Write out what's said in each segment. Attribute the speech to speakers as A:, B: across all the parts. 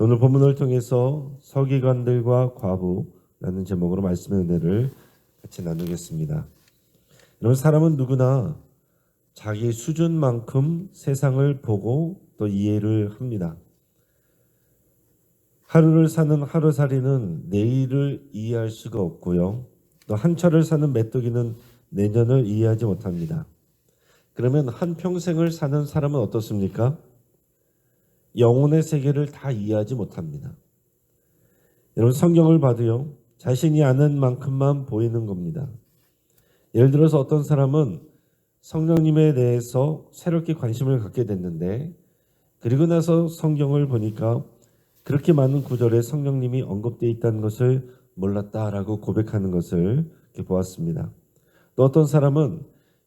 A: 오늘 본문을 통해서 서기관들과 과부라는 제목으로 말씀의 은혜를 같이 나누겠습니다. 여러분, 사람은 누구나 자기 수준만큼 세상을 보고 또 이해를 합니다. 하루를 사는 하루살이는 내일을 이해할 수가 없고요. 또 한 철을 사는 메뚜기는 내년을 이해하지 못합니다. 그러면 한 평생을 사는 사람은 어떻습니까? 영혼의 세계를 다 이해하지 못합니다. 여러분, 성경을 봐도요, 자신이 아는 만큼만 보이는 겁니다. 예를 들어서 어떤 사람은 성령님에 대해서 새롭게 관심을 갖게 됐는데, 그리고 나서 성경을 보니까 그렇게 많은 구절에 성령님이 언급되어 있다는 것을 몰랐다라고 고백하는 것을 이렇게 보았습니다. 또 어떤 사람은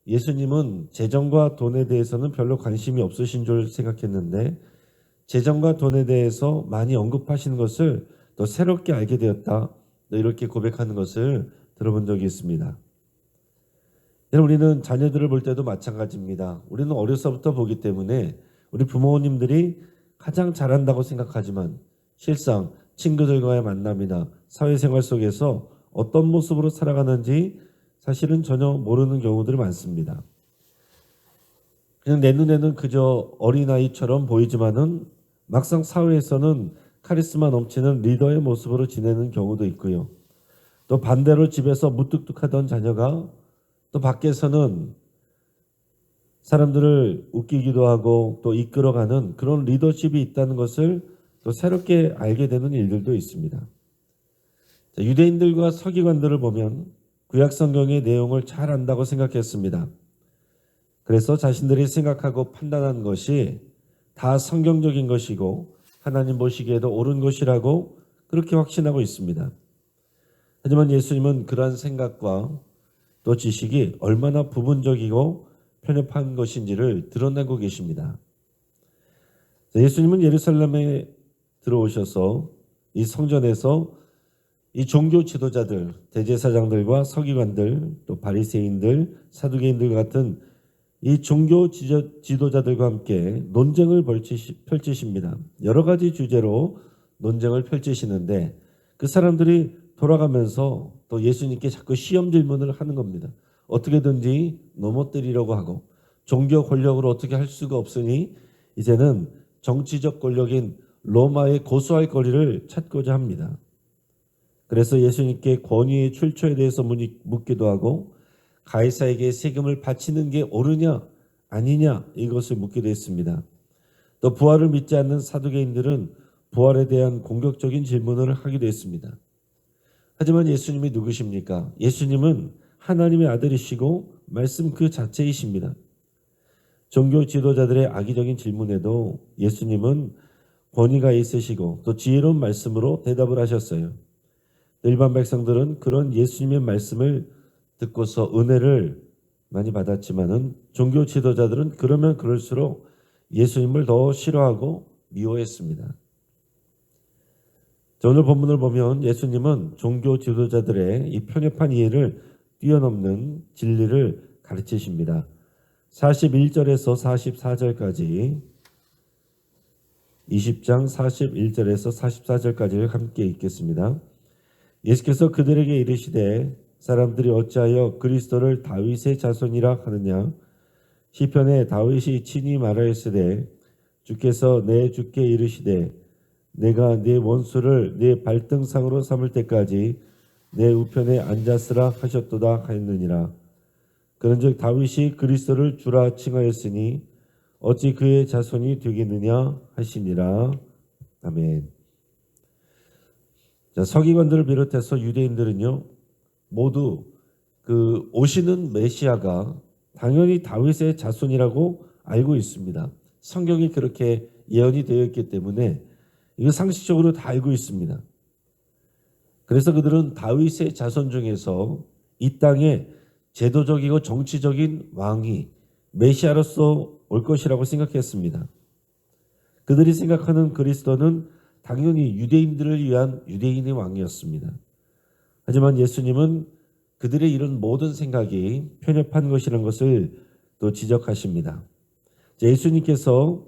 A: 예수님은 재정과 돈에 대해서는 별로 관심이 없으신 줄 생각했는데, 재정과 돈에 대해서 많이 언급하시는 것을 또 새롭게 알게 되었다, 또 이렇게 고백하는 것을 들어본 적이 있습니다. 우리는 자녀들을 볼 때도 마찬가지입니다. 우리는 어려서부터 보기 때문에 우리 부모님들이 가장 잘한다고 생각하지만 실상 친구들과의 만남이나 사회생활 속에서 어떤 모습으로 살아가는지 사실은 전혀 모르는 경우들이 많습니다. 그냥 내 눈에는 그저 어린아이처럼 보이지만은 막상 사회에서는 카리스마 넘치는 리더의 모습으로 지내는 경우도 있고요. 또 반대로 집에서 무뚝뚝하던 자녀가 또 밖에서는 사람들을 웃기기도 하고 또 이끌어가는 그런 리더십이 있다는 것을 또 새롭게 알게 되는 일들도 있습니다. 유대인들과 서기관들을 보면 구약 성경의 내용을 잘 안다고 생각했습니다. 그래서 자신들이 생각하고 판단한 것이 다 성경적인 것이고 하나님 보시기에도 옳은 것이라고 그렇게 확신하고 있습니다. 하지만 예수님은 그러한 생각과 또 지식이 얼마나 부분적이고 편협한 것인지를 드러내고 계십니다. 예수님은 예루살렘에 들어오셔서 이 성전에서 이 종교 지도자들, 대제사장들과 서기관들, 또 바리새인들, 사두개인들 같은 이 종교 지도자들과 함께 논쟁을 펼치십니다. 여러 가지 주제로 논쟁을 펼치시는데 그 사람들이 돌아가면서 또 예수님께 자꾸 시험 질문을 하는 겁니다. 어떻게든지 넘어뜨리려고 하고 종교 권력으로 어떻게 할 수가 없으니 이제는 정치적 권력인 로마에 고소할 거리를 찾고자 합니다. 그래서 예수님께 권위의 출처에 대해서 묻기도 하고 가이사에게 세금을 바치는 게 옳으냐 아니냐 이것을 묻기도 했습니다. 또 부활을 믿지 않는 사두개인들은 부활에 대한 공격적인 질문을 하기도 했습니다. 하지만 예수님이 누구십니까? 예수님은 하나님의 아들이시고 말씀 그 자체이십니다. 종교 지도자들의 악의적인 질문에도 예수님은 권위가 있으시고 또 지혜로운 말씀으로 대답을 하셨어요. 일반 백성들은 그런 예수님의 말씀을 듣고서 은혜를 많이 받았지만은 종교 지도자들은 그러면 그럴수록 예수님을 더 싫어하고 미워했습니다. 오늘 본문을 보면 예수님은 종교 지도자들의 이 편협한 이해를 뛰어넘는 진리를 가르치십니다. 41절에서 44절까지 20장 41절에서 44절까지를 함께 읽겠습니다. 예수께서 그들에게 이르시되 사람들이 어찌하여 그리스도를 다윗의 자손이라 하느냐? 시편에 다윗이 친히 말하였으되 주께서 내 주께 이르시되 내가 네 원수를 네 발등상으로 삼을 때까지 내 우편에 앉았으라 하셨도다 하였느니라. 그런즉 다윗이 그리스도를 주라 칭하였으니 어찌 그의 자손이 되겠느냐 하시니라. 아멘. 자, 서기관들을 비롯해서 유대인들은요 모두 그 오시는 메시아가 당연히 다윗의 자손이라고 알고 있습니다. 성경이 그렇게 예언이 되어 있기 때문에 이거 상식적으로 다 알고 있습니다. 그래서 그들은 다윗의 자손 중에서 이 땅에 제도적이고 정치적인 왕이 메시아로서 올 것이라고 생각했습니다. 그들이 생각하는 그리스도는 당연히 유대인들을 위한 유대인의 왕이었습니다. 하지만 예수님은 그들의 이런 모든 생각이 편협한 것이라는 것을 또 지적하십니다. 예수님께서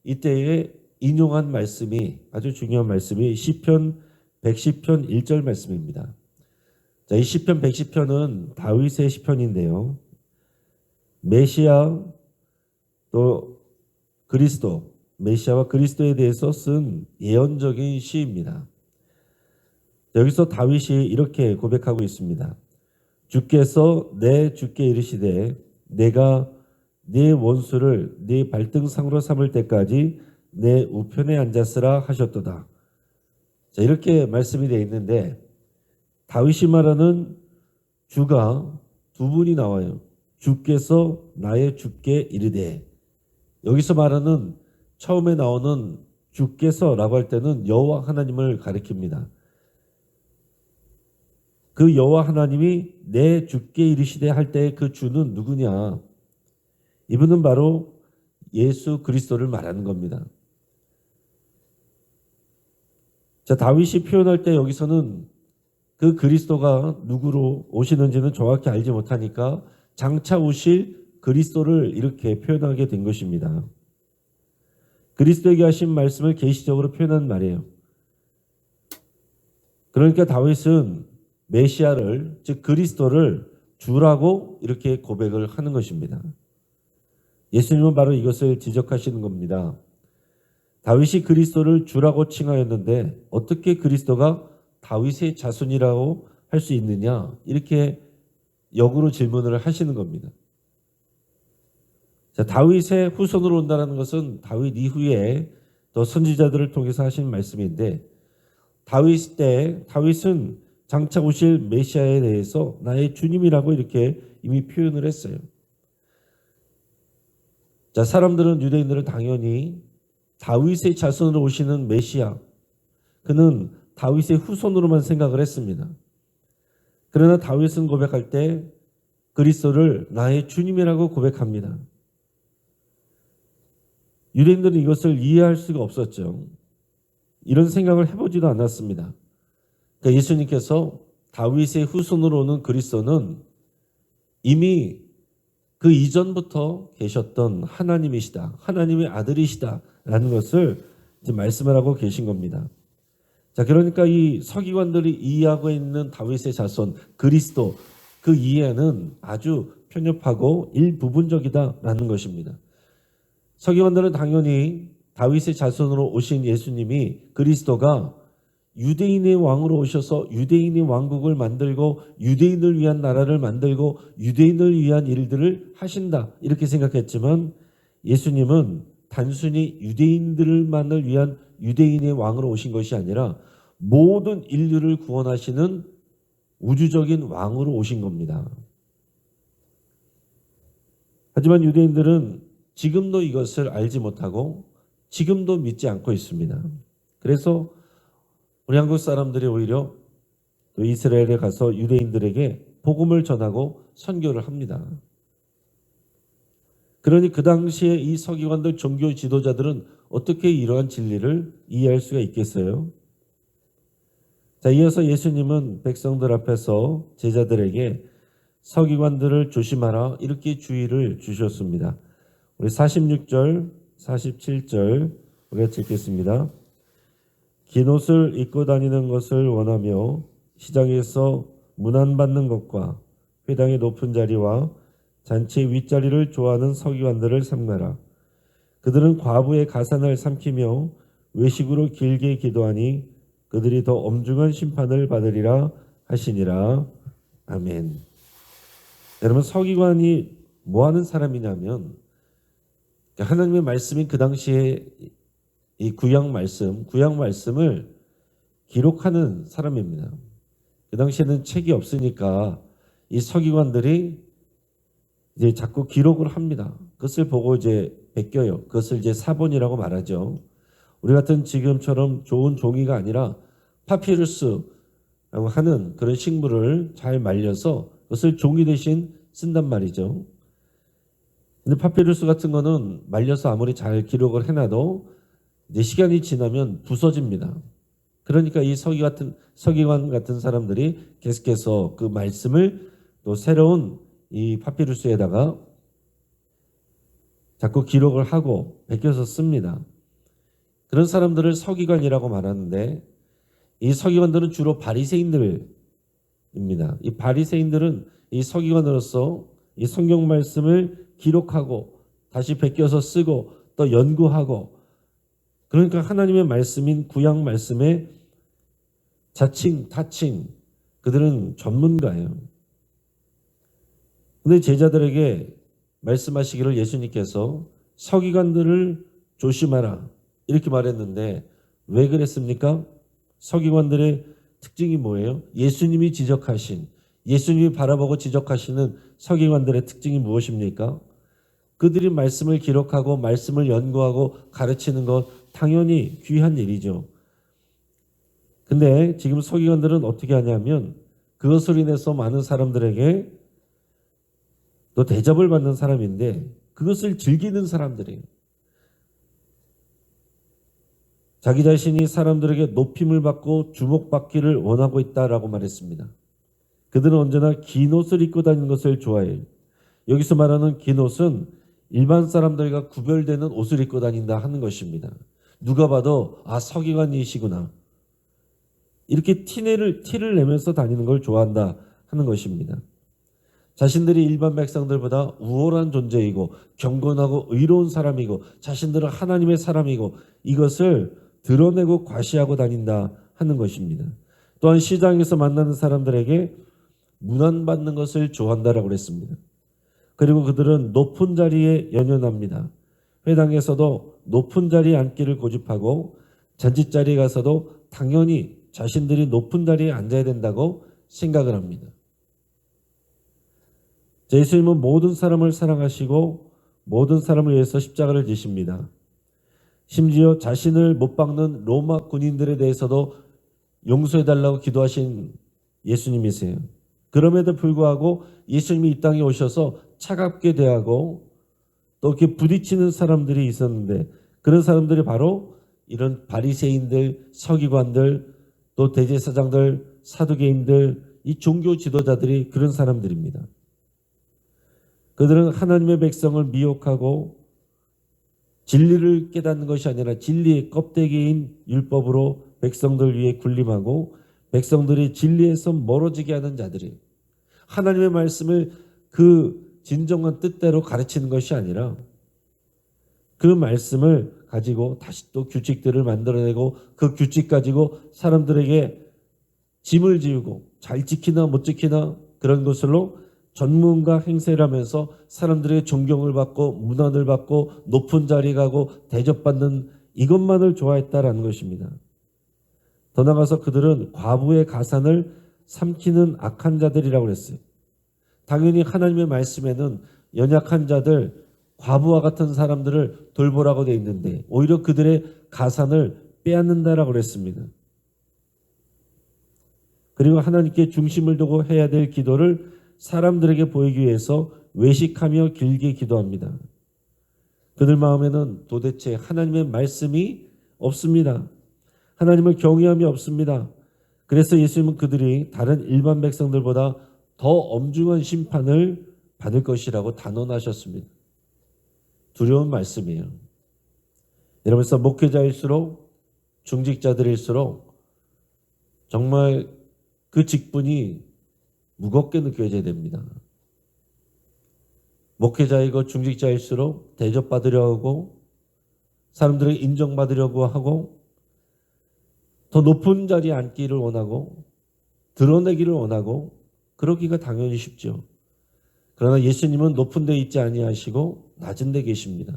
A: 이때에 인용한 말씀이 아주 중요한 말씀이 시편 110편 1절 말씀입니다. 자, 이 시편 110편은 다윗의 시편인데요. 메시아 또 그리스도, 메시아와 그리스도에 대해서 쓴 예언적인 시입니다. 여기서 다윗이 이렇게 고백하고 있습니다. 주께서 내 주께 이르시되 내가 네 원수를 네 발등상으로 삼을 때까지 내 우편에 앉았으라 하셨도다. 자, 이렇게 말씀이 되어 있는데 다윗이 말하는 주가 두 분이 나와요. 주께서 나의 주께 이르되, 여기서 말하는 처음에 나오는 주께서라고 할 때는 여호와 하나님을 가리킵니다. 그 여호와 하나님이 내 주께 이르시되 할 때 그 주는 누구냐? 이분은 바로 예수 그리스도를 말하는 겁니다. 자, 다윗이 표현할 때 여기서는 그 그리스도가 누구로 오시는지는 정확히 알지 못하니까 장차 오실 그리스도를 이렇게 표현하게 된 것입니다. 그리스도에게 하신 말씀을 계시적으로 표현한 말이에요. 그러니까 다윗은 메시아를, 즉 그리스도를 주라고 이렇게 고백을 하는 것입니다. 예수님은 바로 이것을 지적하시는 겁니다. 다윗이 그리스도를 주라고 칭하였는데 어떻게 그리스도가 다윗의 자손이라고 할 수 있느냐, 이렇게 역으로 질문을 하시는 겁니다. 자, 다윗의 후손으로 온다는 것은 다윗 이후에 또 선지자들을 통해서 하신 말씀인데, 다윗은 장차 오실 메시아에 대해서 나의 주님이라고 이렇게 이미 표현을 했어요. 자, 사람들은, 유대인들은 당연히 다윗의 자손으로 오시는 메시아, 그는 다윗의 후손으로만 생각을 했습니다. 그러나 다윗은 고백할 때 그리스도를 나의 주님이라고 고백합니다. 유대인들은 이것을 이해할 수가 없었죠. 이런 생각을 해보지도 않았습니다. 그러니까 예수님께서 다윗의 후손으로 오는 그리스도는 이미 그 이전부터 계셨던 하나님이시다, 하나님의 아들이시다 라는 것을 이제 말씀을 하고 계신 겁니다. 자, 그러니까 이 서기관들이 이해하고 있는 다윗의 자손 그리스도, 그 이해는 아주 편협하고 일부분적이다라는 것입니다. 서기관들은 당연히 다윗의 자손으로 오신 예수님이, 그리스도가 유대인의 왕으로 오셔서 유대인의 왕국을 만들고 유대인을 위한 나라를 만들고 유대인을 위한 일들을 하신다, 이렇게 생각했지만 예수님은 단순히 유대인들만을 위한 유대인의 왕으로 오신 것이 아니라 모든 인류를 구원하시는 우주적인 왕으로 오신 겁니다. 하지만 유대인들은 지금도 이것을 알지 못하고 지금도 믿지 않고 있습니다. 그래서 우리 한국 사람들이 오히려 또 이스라엘에 가서 유대인들에게 복음을 전하고 선교를 합니다. 그러니 그 당시에 이 서기관들, 종교 지도자들은 어떻게 이러한 진리를 이해할 수가 있겠어요? 자, 이어서 예수님은 백성들 앞에서 제자들에게 서기관들을 조심하라, 이렇게 주의를 주셨습니다. 우리 46절, 47절 우리가 읽겠습니다. 긴 옷을 입고 다니는 것을 원하며 시장에서 문안받는 것과 회당의 높은 자리와 잔치의 윗자리를 좋아하는 서기관들을 삼가라. 그들은 과부의 가산을 삼키며 외식으로 길게 기도하니 그들이 더 엄중한 심판을 받으리라 하시니라. 아멘. 여러분, 서기관이 뭐 하는 사람이냐면 하나님의 말씀이 그 당시에 이 구약 말씀을 기록하는 사람입니다. 그 당시에는 책이 없으니까 이 서기관들이 이제 자꾸 기록을 합니다. 그것을 보고 이제 베껴요. 그것을 이제 사본이라고 말하죠. 우리 같은 지금처럼 좋은 종이가 아니라 파피루스라고 하는 그런 식물을 잘 말려서 그것을 종이 대신 쓴단 말이죠. 근데 파피루스 같은 거는 말려서 아무리 잘 기록을 해놔도 이제 시간이 지나면 부서집니다. 그러니까 이 서기관 같은 사람들이 계속해서 그 말씀을 또 새로운 이 파피루스에다가 자꾸 기록을 하고 베껴서 씁니다. 그런 사람들을 서기관이라고 말하는데 이 서기관들은 주로 바리새인들입니다. 이 바리새인들은 이 서기관으로서 이 성경 말씀을 기록하고 다시 베껴서 쓰고 또 연구하고, 그러니까 하나님의 말씀인 구약 말씀의 자칭 타칭, 그들은 전문가예요. 근데 제자들에게 말씀하시기를 예수님께서 서기관들을 조심하라 이렇게 말했는데 왜 그랬습니까? 서기관들의 특징이 뭐예요? 예수님이 지적하신, 예수님이 바라보고 지적하시는 서기관들의 특징이 무엇입니까? 그들이 말씀을 기록하고 말씀을 연구하고 가르치는 것 당연히 귀한 일이죠. 근데 지금 서기관들은 어떻게 하냐면 그것으로 인해서 많은 사람들에게 또 대접을 받는 사람인데 그것을 즐기는 사람들이에요. 자기 자신이 사람들에게 높임을 받고 주목받기를 원하고 있다라고 말했습니다. 그들은 언제나 긴 옷을 입고 다니는 것을 좋아해요. 여기서 말하는 긴 옷은 일반 사람들과 구별되는 옷을 입고 다닌다 하는 것입니다. 누가 봐도 서기관이시구나, 이렇게 티를 내면서 다니는 걸 좋아한다 하는 것입니다. 자신들이 일반 백성들보다 우월한 존재이고 경건하고 의로운 사람이고 자신들은 하나님의 사람이고 이것을 드러내고 과시하고 다닌다 하는 것입니다. 또한 시장에서 만나는 사람들에게 문안받는 것을 좋아한다라고 그랬습니다. 그리고 그들은 높은 자리에 연연합니다. 회당에서도 높은 자리에 앉기를 고집하고 잔치자리에 가서도 당연히 자신들이 높은 자리에 앉아야 된다고 생각을 합니다. 예수님은 모든 사람을 사랑하시고 모든 사람을 위해서 십자가를 지십니다. 심지어 자신을 못 박는 로마 군인들에 대해서도 용서해달라고 기도하신 예수님이세요. 그럼에도 불구하고 예수님이 이 땅에 오셔서 차갑게 대하고 또 이렇게 부딪히는 사람들이 있었는데 그런 사람들이 바로 이런 바리새인들, 서기관들, 또 대제사장들, 사두개인들, 이 종교 지도자들이 그런 사람들입니다. 그들은 하나님의 백성을 미혹하고 진리를 깨닫는 것이 아니라 진리의 껍데기인 율법으로 백성들 위에 군림하고 백성들이 진리에서 멀어지게 하는 자들이 하나님의 말씀을 그 진정한 뜻대로 가르치는 것이 아니라 그 말씀을 가지고 다시 또 규칙들을 만들어내고 그 규칙 가지고 사람들에게 짐을 지우고 잘 지키나 못 지키나 그런 것으로 전문가 행세를 하면서 사람들의 존경을 받고 문안을 받고 높은 자리에 가고 대접받는 이것만을 좋아했다라는 것입니다. 더 나아가서 그들은 과부의 가산을 삼키는 악한 자들이라고 했어요. 당연히 하나님의 말씀에는 연약한 자들, 과부와 같은 사람들을 돌보라고 되어 있는데 오히려 그들의 가산을 빼앗는다라고 그랬습니다. 그리고 하나님께 중심을 두고 해야 될 기도를 사람들에게 보이기 위해서 외식하며 길게 기도합니다. 그들 마음에는 도대체 하나님의 말씀이 없습니다. 하나님을 경외함이 없습니다. 그래서 예수님은 그들이 다른 일반 백성들보다 더 엄중한 심판을 받을 것이라고 단언하셨습니다. 두려운 말씀이에요. 이러면서 목회자일수록 중직자들일수록 정말 그 직분이 무겁게 느껴져야 됩니다. 목회자이고 중직자일수록 대접받으려고 하고 사람들에게 인정받으려고 하고 더 높은 자리에 앉기를 원하고 드러내기를 원하고 그러기가 당연히 쉽죠. 그러나 예수님은 높은 데 있지 아니하시고 낮은 데 계십니다.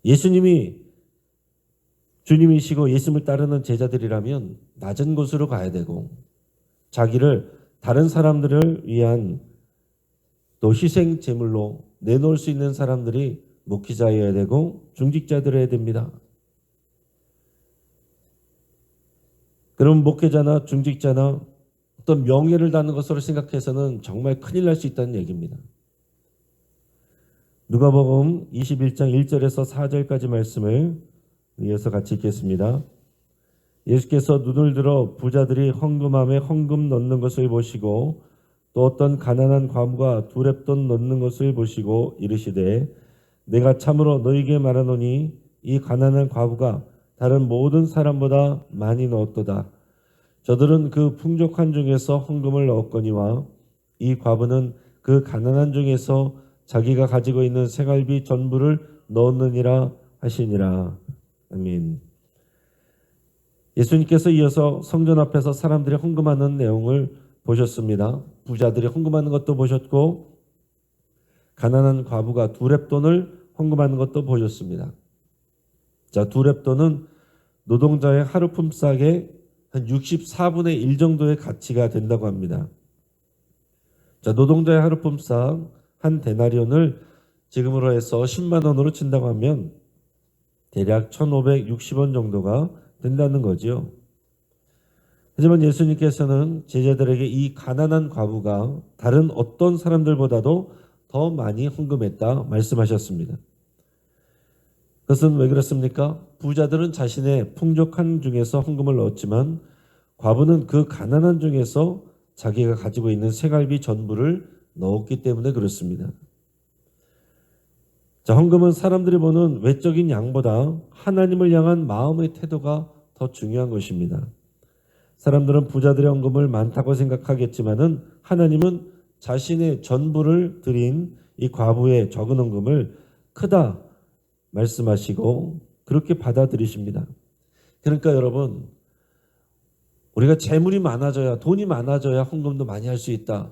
A: 예수님이 주님이시고 예수님을 따르는 제자들이라면 낮은 곳으로 가야 되고 자기를 다른 사람들을 위한 또 희생 제물로 내놓을 수 있는 사람들이 목회자여야 되고 중직자들이어야 됩니다. 그럼 목회자나 중직자나 어떤 명예를 다는 것으로 생각해서는 정말 큰일 날 수 있다는 얘기입니다. 누가복음 21장 1절에서 4절까지 말씀을 이어서 같이 읽겠습니다. 예수께서 눈을 들어 부자들이 헌금함에 헌금 넣는 것을 보시고 또 어떤 가난한 과부가 두렙돈 넣는 것을 보시고 이르시되 내가 참으로 너희에게 말하노니 이 가난한 과부가 다른 모든 사람보다 많이 넣었도다. 저들은 그 풍족한 중에서 헌금을 넣었거니와 이 과부는 그 가난한 중에서 자기가 가지고 있는 생활비 전부를 넣었느니라 하시니라. 아멘. 예수님께서 이어서 성전 앞에서 사람들이 헌금하는 내용을 보셨습니다. 부자들이 헌금하는 것도 보셨고 가난한 과부가 두렙돈을 헌금하는 것도 보셨습니다. 자, 두렙돈은 노동자의 하루 품삯의 한 64분의 1 정도의 가치가 된다고 합니다. 자, 노동자의 하루 품삯 한 데나리온을 지금으로 해서 10만 원으로 친다고 하면 대략 1,560원 정도가 된다는 거지요. 하지만 예수님께서는 제자들에게 이 가난한 과부가 다른 어떤 사람들보다도 더 많이 헌금했다 말씀하셨습니다. 그것은 왜 그렇습니까? 부자들은 자신의 풍족한 중에서 헌금을 넣었지만 과부는 그 가난한 중에서 자기가 가지고 있는 생활비 전부를 넣었기 때문에 그렇습니다. 자, 헌금은 사람들이 보는 외적인 양보다 하나님을 향한 마음의 태도가 더 중요한 것입니다. 사람들은 부자들의 헌금을 많다고 생각하겠지만은 하나님은 자신의 전부를 드린 이 과부의 적은 헌금을 크다 말씀하시고 그렇게 받아들이십니다. 그러니까 여러분, 우리가 재물이 많아져야, 돈이 많아져야 헌금도 많이 할 수 있다.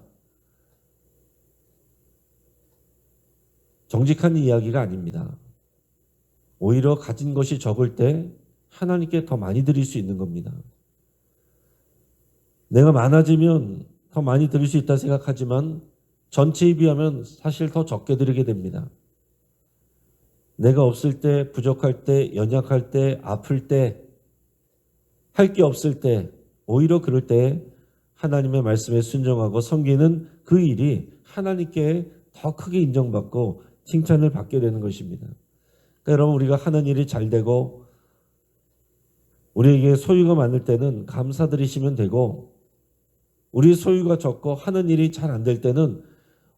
A: 정직한 이야기가 아닙니다. 오히려 가진 것이 적을 때 하나님께 더 많이 드릴 수 있는 겁니다. 내가 많아지면 더 많이 드릴 수 있다 생각하지만 전체에 비하면 사실 더 적게 드리게 됩니다. 내가 없을 때, 부족할 때, 연약할 때, 아플 때, 할 게 없을 때, 오히려 그럴 때 하나님의 말씀에 순종하고 섬기는 그 일이 하나님께 더 크게 인정받고 칭찬을 받게 되는 것입니다. 그러니까 여러분, 우리가 하는 일이 잘 되고 우리에게 소유가 많을 때는 감사드리시면 되고, 우리 소유가 적고 하는 일이 잘 안 될 때는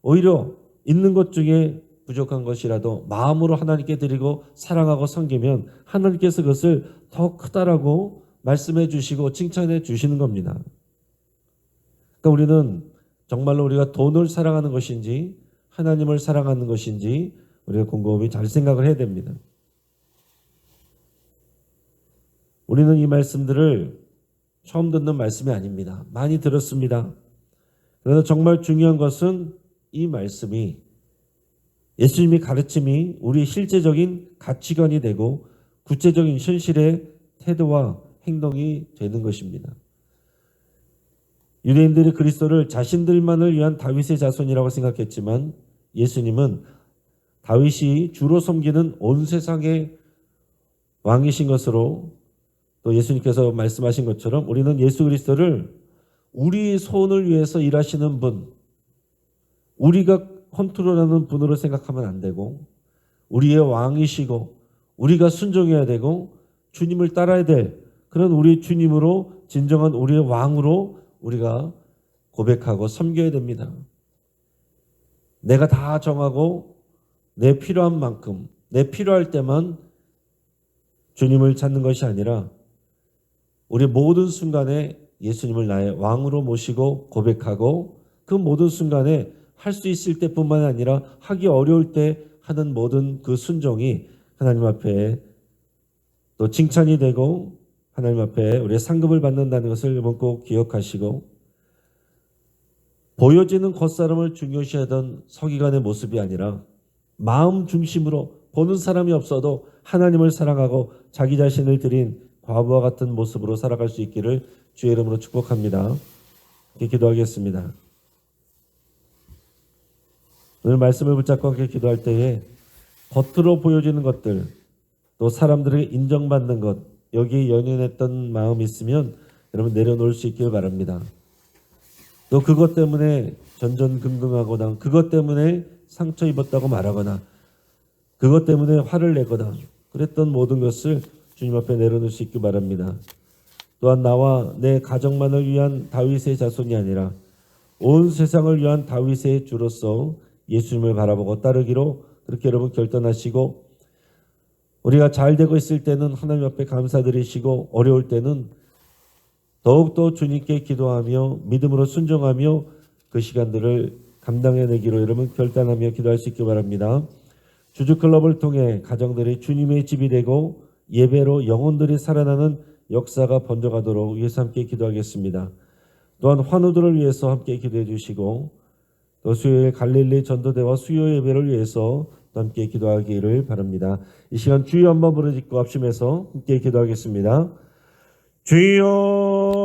A: 오히려 있는 것 중에 부족한 것이라도 마음으로 하나님께 드리고 사랑하고 섬기면 하나님께서 그것을 더 크다라고 말씀해 주시고 칭찬해 주시는 겁니다. 그러니까 우리는 정말로 우리가 돈을 사랑하는 것인지 하나님을 사랑하는 것인지 우리가 곰곰이 잘 생각을 해야 됩니다. 우리는 이 말씀들을 처음 듣는 말씀이 아닙니다. 많이 들었습니다. 그러나 정말 중요한 것은 이 말씀이, 예수님의 가르침이 우리 실제적인 가치관이 되고 구체적인 현실의 태도와 행동이 되는 것입니다. 유대인들이 그리스도를 자신들만을 위한 다윗의 자손이라고 생각했지만 예수님은 다윗이 주로 섬기는 온 세상의 왕이신 것으로, 또 예수님께서 말씀하신 것처럼 우리는 예수 그리스도를 우리 소원을 위해서 일하시는 분, 우리가 컨트롤하는 분으로 생각하면 안 되고 우리의 왕이시고 우리가 순종해야 되고 주님을 따라야 될 그런 우리 주님으로, 진정한 우리의 왕으로 우리가 고백하고 섬겨야 됩니다. 내가 다 정하고 내 필요한 만큼, 내 필요할 때만 주님을 찾는 것이 아니라 우리 모든 순간에 예수님을 나의 왕으로 모시고 고백하고 그 모든 순간에 할 수 있을 때뿐만 아니라 하기 어려울 때 하는 모든 그 순종이 하나님 앞에 또 칭찬이 되고 하나님 앞에 우리의 상급을 받는다는 것을 이번 꼭 기억하시고, 보여지는 겉사람을 중요시하던 서기관의 모습이 아니라 마음 중심으로 보는 사람이 없어도 하나님을 사랑하고 자기 자신을 드린 과부와 같은 모습으로 살아갈 수 있기를 주의 이름으로 축복합니다. 이렇게 기도하겠습니다. 오늘 말씀을 붙잡고 함께 기도할 때에 겉으로 보여지는 것들, 또 사람들에게 인정받는 것, 여기에 연연했던 마음이 있으면 여러분 내려놓을 수 있기를 바랍니다. 또 그것 때문에 전전긍긍하거나 그것 때문에 상처 입었다고 말하거나 그것 때문에 화를 내거나 그랬던 모든 것을 주님 앞에 내려놓을 수 있기 바랍니다. 또한 나와 내 가정만을 위한 다윗의 자손이 아니라 온 세상을 위한 다윗의 주로서 예수님을 바라보고 따르기로 그렇게 여러분 결단하시고, 우리가 잘 되고 있을 때는 하나님 앞에 감사드리시고 어려울 때는 더욱더 주님께 기도하며 믿음으로 순종하며 그 시간들을 감당해내기로 여러분 결단하며 기도할 수 있기 바랍니다. 주주클럽을 통해 가정들이 주님의 집이 되고 예배로 영혼들이 살아나는 역사가 번져가도록 위해서 함께 기도하겠습니다. 또한 환우들을 위해서 함께 기도해 주시고 또 수요일 갈릴리 전도대와 수요 예배를 위해서 또 함께 기도하기를 바랍니다. 이 시간 주여 한번 부르짖고 합심해서 함께 기도하겠습니다. 주여